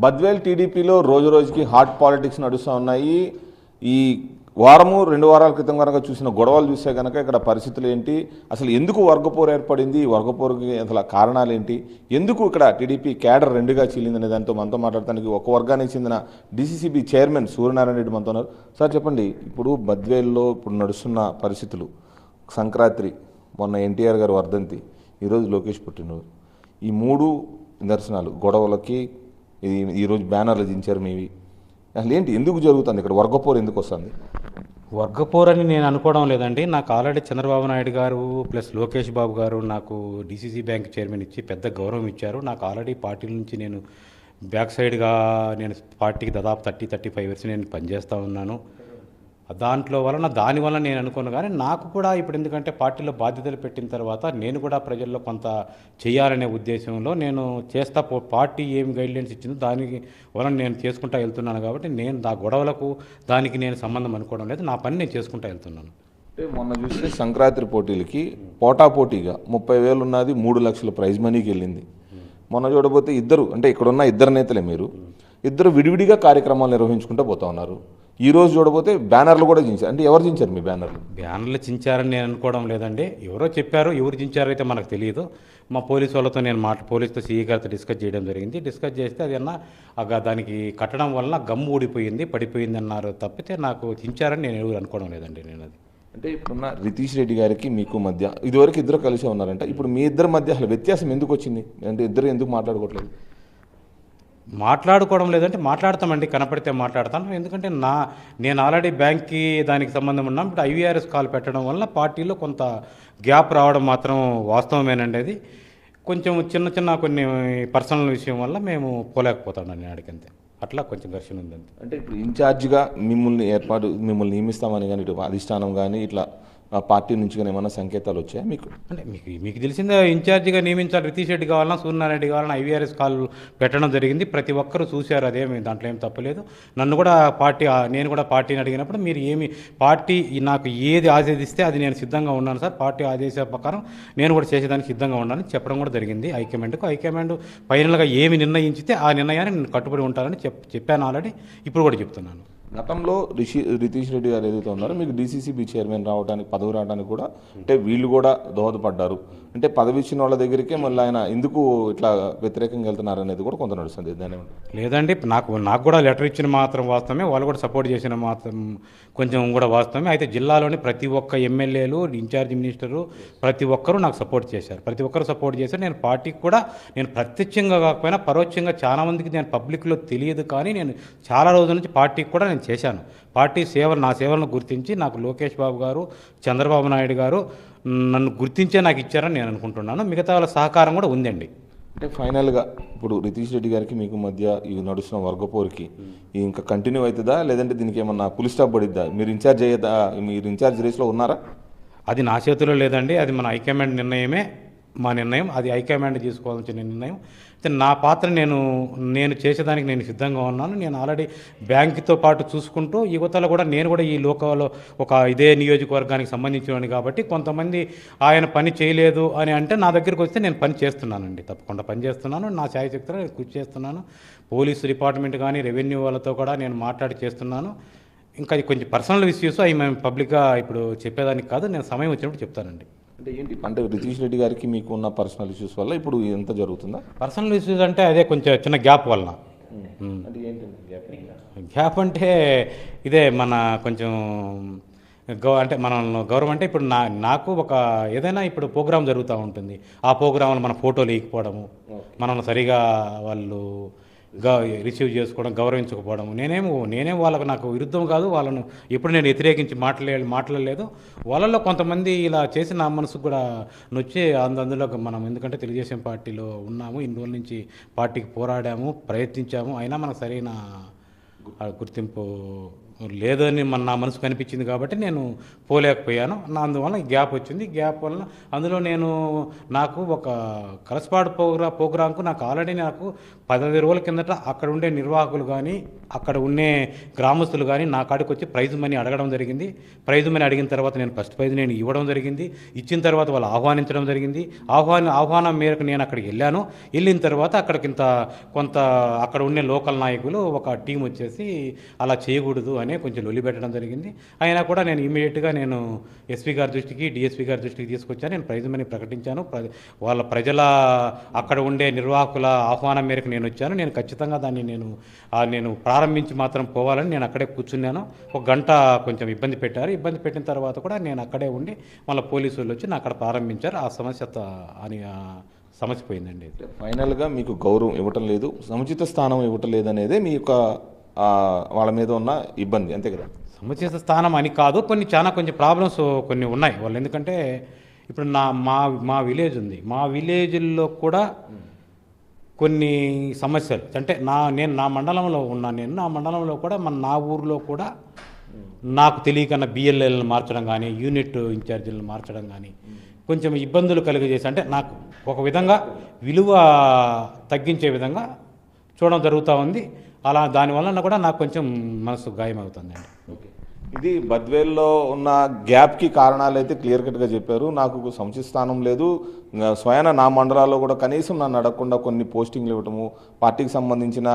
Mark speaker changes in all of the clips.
Speaker 1: బద్వేల్ టీడీపీలో రోజు రోజుకి హాట్ పాలిటిక్స్ నడుస్తూ ఉన్నాయి. ఈ వారము 2 వారాల క్రితం కనుక చూసిన గొడవలు చూస్తే కనుక ఇక్కడ పరిస్థితులు ఏంటి, అసలు ఎందుకు వర్గపోరు ఏర్పడింది, వర్గపోరుకి అసలు కారణాలు ఏంటి, ఎందుకు ఇక్కడ టీడీపీ క్యాడర్ రెండుగా చీలిందనే దాంతో మనతో మాట్లాడటానికి ఒక వర్గానికి చెందిన డీసీసీబీ చైర్మన్ సూర్యనారాయణ రెడ్డి మనతో ఉన్నారు. సార్ చెప్పండి, ఇప్పుడు బద్వేల్లో ఇప్పుడు నడుస్తున్న పరిస్థితులు, సంక్రాంతి, మొన్న ఎన్టీఆర్ గారు వర్ధంతి, ఈరోజు లోకేష్ పుట్టినరోజు, ఈ 3 నిదర్శనాలు గొడవలకి ఈరోజు బ్యానర్లు దించారు మీవి. అసలు ఏంటి, ఎందుకు జరుగుతుంది ఇక్కడ వర్గపోరు, ఎందుకు వస్తుంది?
Speaker 2: వర్గపోరు అని నేను అనుకోవడం లేదండి. నాకు ఆల్రెడీ చంద్రబాబు నాయుడు గారు ప్లస్ లోకేష్ బాబు గారు నాకు డీసీసీ బ్యాంక్ చైర్మన్ ఇచ్చి పెద్ద గౌరవం ఇచ్చారు. నాకు ఆల్రెడీ పార్టీల నుంచి నేను బ్యాక్ సైడ్గా నేను పార్టీకి దాదాపు 30-35 ఇయర్స్ నేను పనిచేస్తూ ఉన్నాను. దానివల్ల నేను అనుకున్నాను. కానీ నాకు కూడా ఇప్పుడు ఎందుకంటే పార్టీలో బాధ్యతలు పెట్టిన తర్వాత నేను కూడా ప్రజల్లో కొంత చేయాలనే ఉద్దేశంలో నేను చేస్తా, పార్టీ ఏం గైడ్లైన్స్ ఇచ్చిందో దానికి వలన నేను చేసుకుంటూ వెళ్తున్నాను. కాబట్టి నేను ఆ గొడవలకు దానికి నేను సంబంధం అనుకోవడం లేదు, నా పని నేను చేసుకుంటూ వెళ్తున్నాను.
Speaker 1: అంటే మొన్న చూస్తే సంక్రాంతి పోటీలకి పోటాపోటీగా 30,000 ఉన్నది 3 లక్షల ప్రైజ్ మనీకి వెళ్ళింది. మొన్న చూడబోతే ఇక్కడున్న ఇద్దరు నేతలే, ఇద్దరు విడివిడిగా కార్యక్రమాలు నిర్వహించుకుంటూ పోతా ఉన్నారు. ఈ రోజు చూడబోతే బ్యానర్లు కూడా చించారు. అంటే ఎవరు చించారు మీ బ్యానర్లు?
Speaker 2: బ్యానర్లు చించారని నేను అనుకోవడం లేదండి. ఎవరో చెప్పారు, ఎవరు చించారో అయితే మనకు తెలియదు. మా పోలీసు వాళ్ళతో నేను పోలీసుతో సీఈ గారితో డిస్కస్ చేయడం జరిగింది. డిస్కస్ చేస్తే అది దానికి కట్టడం వలన గమ్ము ఊడిపోయింది, పడిపోయింది అన్నారు తప్పితే నాకు చించారని నేను ఎవరు అనుకోవడం లేదండి. నేను అది
Speaker 1: అంటే ఇప్పుడున్న రితీష్ రెడ్డి గారికి మీకు మధ్య ఇదివరకు ఇద్దరు కలిసే ఉన్నారంట, ఇప్పుడు మీ ఇద్దరి మధ్య అసలు వ్యత్యాసం ఎందుకు వచ్చింది? అంటే ఇద్దరు ఎందుకు మాట్లాడుకోవట్లేదు?
Speaker 2: మాట్లాడుకోవడం లేదంటే మాట్లాడతామండి, కనపడితే మాట్లాడతాను. ఎందుకంటే నేను ఆల్రెడీ బ్యాంక్కి దానికి సంబంధం ఉన్నాం. ఇప్పుడు ఐవీఆర్ఎస్ కాల్ పెట్టడం వల్ల పార్టీలో కొంత గ్యాప్ రావడం మాత్రం వాస్తవమేనండి. అది కొంచెం చిన్న కొన్ని పర్సనల్ విషయం వల్ల మేము పోలేకపోతామండి ఆడికంతే. అట్లా కొంచెం ఘర్షణ ఉందండి.
Speaker 1: అంటే ఇప్పుడు ఇన్ఛార్జిగా మిమ్మల్ని నియమిస్తామని కానీ ఇటు అధిష్టానం కానీ ఇట్లా పార్టీ నుంచి కానీ ఏమైనా సంకేతాలు వచ్చాయా మీకు? అంటే
Speaker 2: మీకు తెలిసిందే, ఇన్ఛార్జిగా నియమించాలి, రితీష్ రెడ్డి కావాలన్నా సూర్యనారాయణ రెడ్డి కావాలన్నా ఐవీఆర్ఎస్ కాల్ పెట్టడం జరిగింది. ప్రతి ఒక్కరూ చూశారు, అదేమి దాంట్లో ఏం తప్పలేదు. నన్ను కూడా నేను కూడా పార్టీని అడిగినప్పుడు మీరు పార్టీ నాకు ఏది ఆదేశిస్తే అది నేను సిద్ధంగా ఉన్నాను సార్, పార్టీ ఆదేశాల ప్రకారం నేను కూడా చేసేదానికి సిద్ధంగా ఉన్నాను చెప్పడం కూడా జరిగింది హైకమాండ్కు. హైకమాండ్ ఫైనల్గా ఏమి నిర్ణయించితే ఆ నిర్ణయాన్ని నేను కట్టుబడి ఉంటానని చెప్పాను ఆల్రెడీ, ఇప్పుడు కూడా చెప్తున్నాను.
Speaker 1: గతంలో రితీష్ రెడ్డి గారు ఏదైతే ఉన్నారో మీకు డీసీసీబీ చైర్మన్ పదవి రావడానికి కూడా అంటే వీళ్ళు కూడా దోహదపడ్డారు. అంటే పదవి ఇచ్చిన వాళ్ళ దగ్గరికే మళ్ళీ ఆయన ఎందుకు ఇట్లా వ్యతిరేకంగా వెళ్తున్నారు అనేది కూడా కొంత నడుస్తుంది.
Speaker 2: లేదండి, నాకు కూడా లెటర్ ఇచ్చిన మాత్రం వాస్తవమే, వాళ్ళు కూడా సపోర్ట్ చేసిన మాత్రం కొంచెం కూడా వాస్తవమే. అయితే జిల్లాలోని ప్రతి ఒక్క ఎమ్మెల్యేలు, ఇన్ఛార్జ్ మినిస్టరు ప్రతి ఒక్కరూ నాకు సపోర్ట్ చేశారు. ప్రతి ఒక్కరు సపోర్ట్ చేశారు. నేను పార్టీకి కూడా నేను ప్రత్యక్షంగా కాకపోయినా పరోక్షంగా చాలా మందికి నేను పబ్లిక్లో తెలియదు, కానీ నేను చాలా రోజుల నుంచి పార్టీకి కూడా నేను చేశాను. పార్టీ నా సేవలను గుర్తించి నాకు లోకేష్ బాబు గారు, చంద్రబాబు నాయుడు గారు నన్ను గుర్తించే నాకు ఇచ్చారని నేను అనుకుంటున్నాను. మిగతా వాళ్ళ సహకారం కూడా ఉందండి.
Speaker 1: అంటే ఫైనల్గా ఇప్పుడు రితీష్ రెడ్డి గారికి మీకు మధ్య ఈ నడుస్తున్న వర్గపోరుకి ఇంకా కంటిన్యూ అవుతుందా, లేదంటే దీనికి ఏమన్నా పులి స్టాప్ పడిద్దా? మీరు ఇన్ఛార్జ్ రేస్లో ఉన్నారా?
Speaker 2: అది నా చేతిలో లేదండి, అది మన హైకమాండ్ నిర్ణయమే. మా నిర్ణయం అది హైకమాండ్ తీసుకోవాల్సిన నిర్ణయం. అయితే నా పాత్ర నేను చేసేదానికి నేను సిద్ధంగా ఉన్నాను. నేను ఆల్రెడీ బ్యాంకుతో పాటు చూసుకుంటూ యువతలో కూడా నేను కూడా ఈ లోకంలో ఇదే నియోజకవర్గానికి సంబంధించినవాడిని కాబట్టి కొంతమంది ఆయన పని చేయలేదు అని అంటే నా దగ్గరికి వస్తే నేను పని చేస్తున్నానండి, తప్పకుండా పని చేస్తున్నాను. నా ఛాయశక్తిలో నేను కృషి చేస్తున్నాను. పోలీసు డిపార్ట్మెంట్ కానీ రెవెన్యూ వాళ్ళతో కూడా నేను మాట్లాడి చేస్తున్నాను. ఇంకా కొంచెం పర్సనల్ ఇష్యూస్ అవి మేము పబ్లిక్గా ఇప్పుడు చెప్పేదానికి కాదు, నేను సమయం వచ్చినప్పుడు చెప్తానండి.
Speaker 1: అంటే ఏంటి, అంటే రితీష్ రెడ్డి గారికి మీకు ఉన్న పర్సనల్ ఇష్యూస్ వల్ల ఇప్పుడు ఎంత జరుగుతుందా?
Speaker 2: పర్సనల్ ఇష్యూస్ అంటే అదే కొంచెం చిన్న గ్యాప్ వలన. గ్యాప్ అంటే ఇదే మన కొంచెం అంటే మనం గౌరవం అంటే ఇప్పుడు నాకు ఏదైనా ఇప్పుడు ప్రోగ్రామ్ జరుగుతూ ఉంటుంది, ఆ ప్రోగ్రాంలో మన ఫోటోలు వేయకపోవడము, మనం సరిగా వాళ్ళు రిసీవ్ చేసుకోవడం, గౌరవించకపోవడం. నేనేం వాళ్ళకు నాకు విరుద్ధం కాదు, వాళ్ళను ఎప్పుడు నేను వ్యతిరేకించి మాట్లాడలేదు. వాళ్ళలో కొంతమంది ఇలా చేసి నా మనసుకు కూడా నొచ్చి అందులో మనం ఎందుకంటే తెలుగుదేశం పార్టీలో ఉన్నాము, ఇన్ని రోజుల నుంచి పార్టీకి పోరాడాము, ప్రయత్నించాము, అయినా మనకు సరైన గుర్తింపు లేదని నా మనసు కనిపించింది కాబట్టి నేను పోలేకపోయాను. అందువల్ల గ్యాప్ వచ్చింది. గ్యాప్ వలన అందులో నాకు ఒక కరస్పాండ్ ప్రోగ్రాంకు నాకు ఆల్రెడీ 15 రోజుల కిందట అక్కడ ఉండే నిర్వాహకులు కానీ అక్కడ ఉండే గ్రామస్తులు కానీ నా కాడికి వచ్చి ప్రైజ్ మనీ అడగడం జరిగింది. ప్రైజ్ మనీ అడిగిన తర్వాత నేను ఫస్ట్ ప్రైజ్ నేను ఇవ్వడం జరిగింది. ఇచ్చిన తర్వాత వాళ్ళు ఆహ్వానించడం జరిగింది. ఆహ్వానం మేరకు నేను అక్కడికి వెళ్ళాను. వెళ్ళిన తర్వాత అక్కడికి కొంత అక్కడ ఉండే లోకల్ నాయకులు ఒక టీం వచ్చేసి అలా చేయకూడదు అనే కొంచెం లొల్లి పెట్టడం జరిగింది. అయినా కూడా నేను ఇమీడియట్గా నేను ఎస్పీ గారి దృష్టికి, డిఎస్పీ గారి దృష్టికి తీసుకొచ్చాను. నేను ప్రైజ్ మనీ ప్రకటించాను. వాళ్ళ ప్రజల అక్కడ ఉండే నిర్వాహకుల ఆహ్వానం మేరకు నేను వచ్చాను. నేను ఖచ్చితంగా దాన్ని నేను ప్రారంభించి మాత్రం పోవాలని నేను అక్కడే కూర్చున్నాను. ఒక గంట కొంచెం ఇబ్బంది పెట్టారు. ఇబ్బంది పెట్టిన తర్వాత కూడా నేను అక్కడే ఉండి మళ్ళీ పోలీసు వాళ్ళు వచ్చి అక్కడ ప్రారంభించారు. ఆ సమస్య పోయిందండి.
Speaker 1: ఫైనల్గా మీకు గౌరవం ఇవ్వటం లేదు, సముచిత స్థానం ఇవ్వటం లేదు అనేది మీ యొక్క వాళ్ళ మీద ఉన్న ఇబ్బంది, అంతే కదా?
Speaker 2: సముచిత స్థానం అని కాదు, కొంచెం ప్రాబ్లమ్స్ కొన్ని ఉన్నాయి వాళ్ళు. ఎందుకంటే ఇప్పుడు మా విలేజ్ ఉంది. మా విలేజ్లో కూడా కొన్ని సమస్యలు అంటే నేను నా మండలంలో ఉన్నాను. నా మండలంలో కూడా నా ఊరిలో కూడా నాకు తెలియకన్నా బిఎల్ఎల్ని మార్చడం కానీ, యూనిట్ ఇన్ఛార్జీలను మార్చడం కానీ కొంచెం ఇబ్బందులు కలిగజేసి, అంటే నాకు ఒక విధంగా విలువ తగ్గించే విధంగా చూడడం జరుగుతూ ఉంది. అలా దానివల్ల కూడా నాకు కొంచెం మనసు గాయమవుతుందండి.
Speaker 1: ఇది బద్వేల్లో ఉన్న గ్యాప్కి కారణాలు అయితే క్లియర్ కట్గా చెప్పారు. నాకు సముచిత స్థానం లేదు, స్వయాన నా మండలాల్లో కూడా కనీసం నన్ను అడగకుండా కొన్ని పోస్టింగ్లు ఇవ్వటము, పార్టీకి సంబంధించిన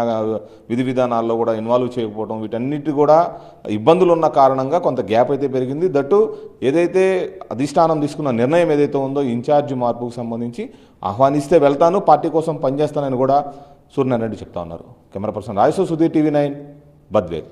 Speaker 1: విధి విధానాల్లో కూడా ఇన్వాల్వ్ చేయకపోవడం, వీటన్నిటి కూడా ఇబ్బందులు ఉన్న కారణంగా కొంత గ్యాప్ అయితే పెరిగింది. దట్టు ఏదైతే అధిష్టానం తీసుకున్న నిర్ణయం ఏదైతే ఉందో ఇన్ఛార్జ్ మార్పుకు సంబంధించి ఆహ్వానిస్తే వెళ్తాను, పార్టీ కోసం పనిచేస్తానని కూడా సూర్యనారాయణ రెడ్డి చెప్తా ఉన్నారు. Camera person Rajeshwar, Sudheer, TV 9, Badvel.